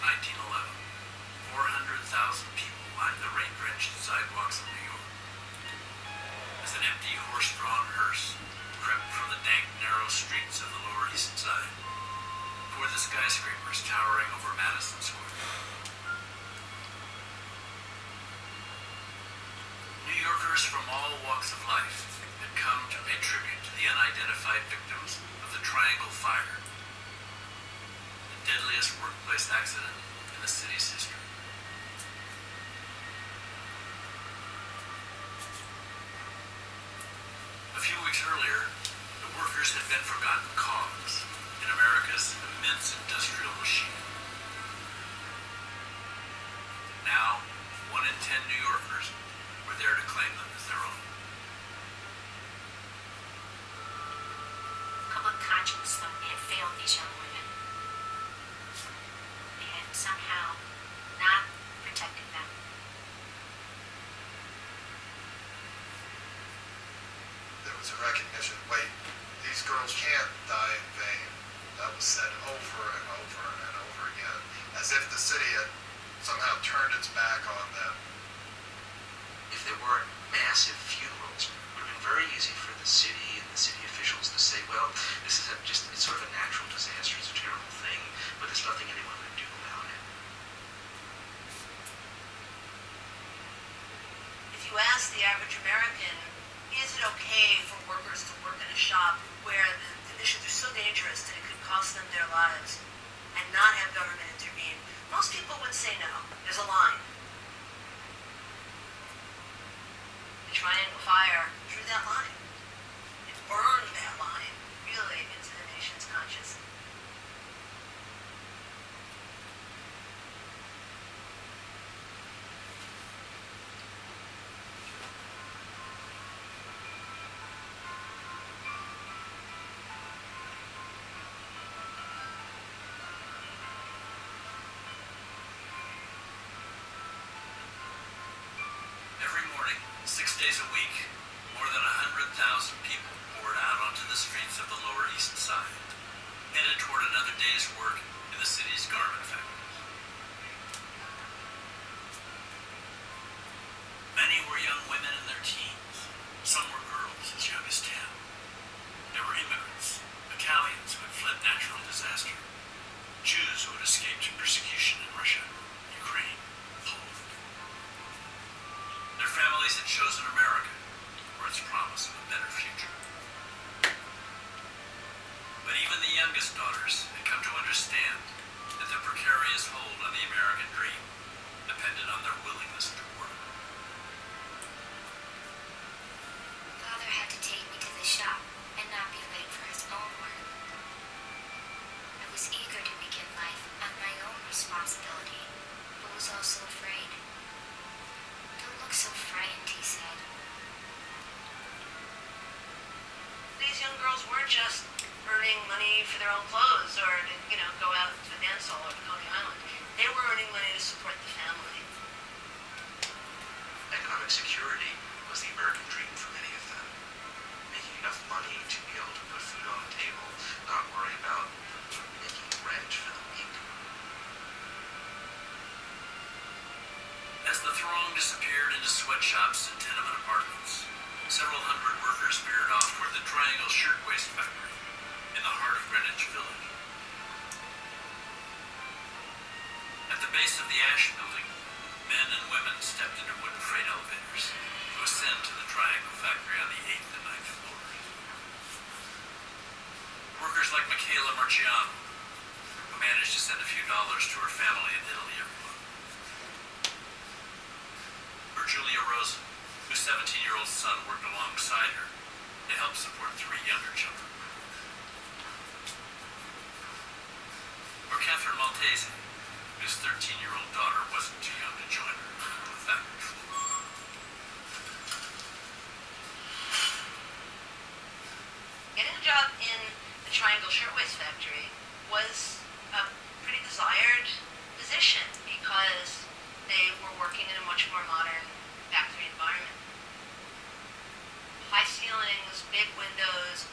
1911, 400,000 people lined the rain-drenched sidewalks of New York as an empty horse-drawn hearse crept from the dank, narrow streets of the Lower East Side toward the skyscrapers towering over Madison Square. New Yorkers from all walks of life had come to pay tribute to the unidentified victims of the Triangle Fire, the deadliest workplace accident in the city's history. A few weeks earlier, the workers had been forgotten cogs in America's immense industrial machine. Now, 1 in 10 New Yorkers were there to claim them as their own. Public conscience had failed these young women. They had somehow not protected them. There was a recognition, wait, these girls can't die in vain. That was said over and over and over again, as if the city had somehow turned its back on them. If there weren't massive funerals, it would have been very easy for the city and the city officials to say, well, this is it's sort of a natural disaster, it's a terrible thing, but there's nothing anyone can do about it. If you ask the average American, is it okay for workers to work in a shop where the conditions are so dangerous that it could cost them their lives and not have government intervene? Most people would say no. There's a line. The Triangle Fire drew that line. It burned that line, really, into the nation's conscience. Every morning, 6 days a week, more than 100,000 people poured out onto the streets of the Lower East Side, headed toward another day's work in the city's garment factories. Many were young women in their teens. Some were girls as young as 10. There were immigrants, Italians who had fled natural disaster, Jews who had escaped persecution in Russia, Ukraine, Poland. Their families had chosen America for its promise of a better future. But even the youngest daughters had come to understand that the precarious hold on the American dream depended on their willingness to work. Father had to take me to the shop and not be late for his own work. I was eager to begin life on my own responsibility, but was also afraid. Don't look so frightened, he said. These young girls weren't just earning money for their own clothes or to, go out to the dance hall or to Coney Island. They were earning money to support the family. Economic security was the American dream for many of them. Making enough money to be able to put food on the table, not worry about making rent for the week. As the throng disappeared into sweatshops and tenement apartments, several hundred workers veered off toward the Triangle Shirtwaist Factory in the heart of Greenwich Village. At the base of the Ash Building, men and women stepped into wooden freight elevators to ascend to the Triangle Factory on the 8th and 9th floors. Workers like Michaela Marciano, who managed to send a few dollars to her family in Italy every month. Or Julia Rosen, whose 17-year-old son worked alongside her to help support 3 younger children. Or Catherine Maltese, whose 13-year-old daughter wasn't too young to join her on the factory floor. Getting a job in the Triangle Shirtwaist Factory was a pretty desired position because they were working in a much more modern factory environment. High ceilings, big windows,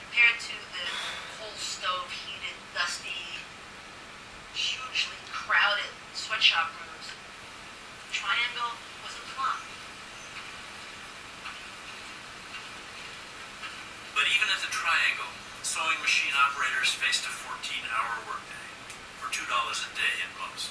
compared to the coal stove heated, dusty, sweatshop rooms. Triangle was a plum. But even at the Triangle, sewing machine operators faced a 14-hour workday, for $2 a day at most.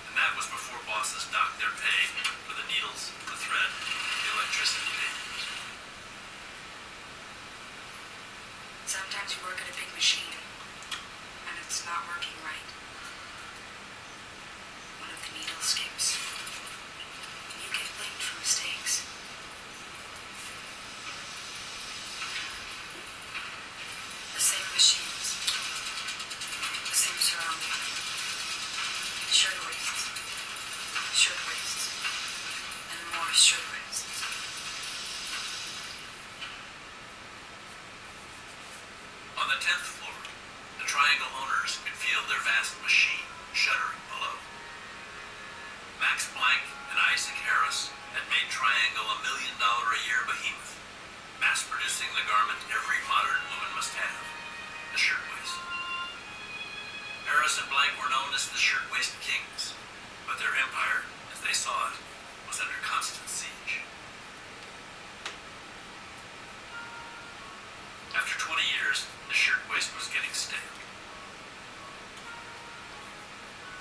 And that was before bosses docked their pay for the needles, the thread, the electricity payments. Sometimes you work at a big machine, and it's not working right. One of the needles skips, and you get blamed for mistakes. The same machines, the same surrounding. Shirt waists, and more shirt waists. On the 10th floor, the Triangle owners could feel their vast machine shuddering below. Max Blank and Isaac Harris had made Triangle a $1 million a year behemoth, mass-producing the garment every modern woman must have, the shirtwaist. Harris and Blank were known as the shirtwaist kings, but their empire, as they saw it, was under constant siege. After 20 years, the shirtwaist was getting stale.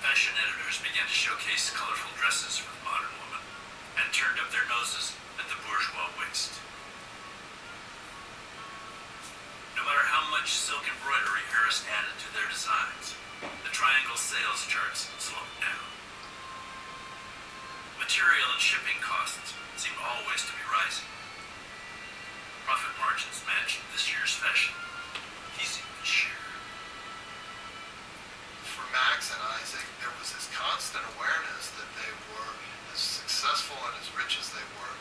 Fashion editors began to showcase colorful dresses for the modern woman, and turned up their noses at the bourgeois waist. No matter how much silk embroidery Harris added to their designs, the Triangle sales charts slowed down. Material and shipping costs seemed always to be rising. Profit margins matched this year's fashion. Easy to share. For Max and Isaac, there was this constant awareness that they were, as successful and as rich as they were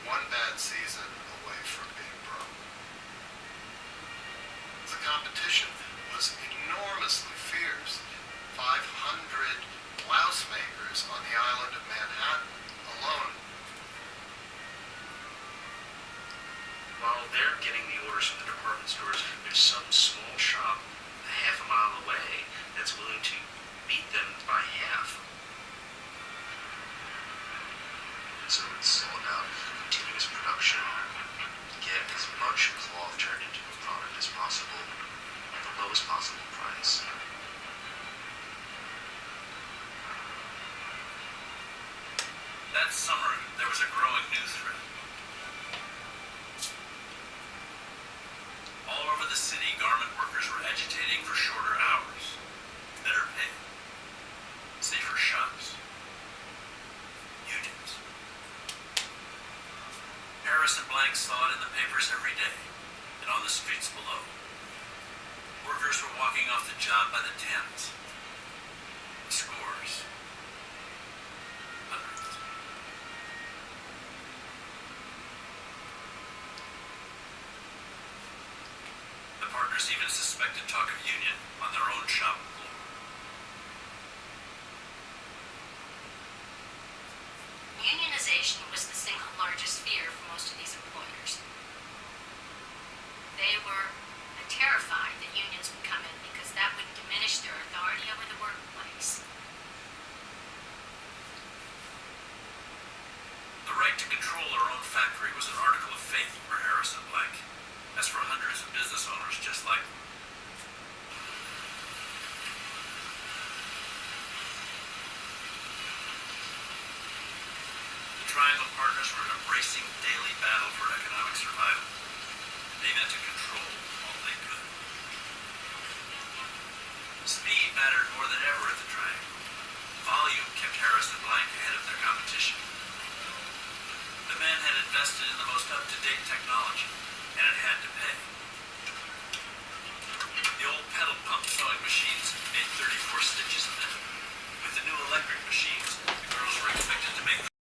one bad season away from being broke. The competition was enormously fierce. 500 blouse makers on the island of Manhattan alone. While they're getting the orders from the department stores, there's some small shop a half a mile away that's willing to beat them by half. And so it's all about continuous production, get as much cloth turned into a product as possible at the lowest possible price. That summer, there was a growing new threat. All over the city, garment workers were agitating for shorter hours, better pay, safer shops, unions. Harris and Blank saw it in the papers every day and on the streets below. Workers were walking off the job by the tens, scores, hundreds. The partners even suspected talk of union on their own shop floor. Unionization was the single largest fear for most of these employers. They were terrified that unions would come in because that would diminish their authority over the workplace. The right to control our own factory was an article of faith for Harris and Blank, as for hundreds of business owners just like them. The Triangle partners were an embracing daily battle for economic survival. They meant to control all they could. Speed mattered more than ever at the Triangle.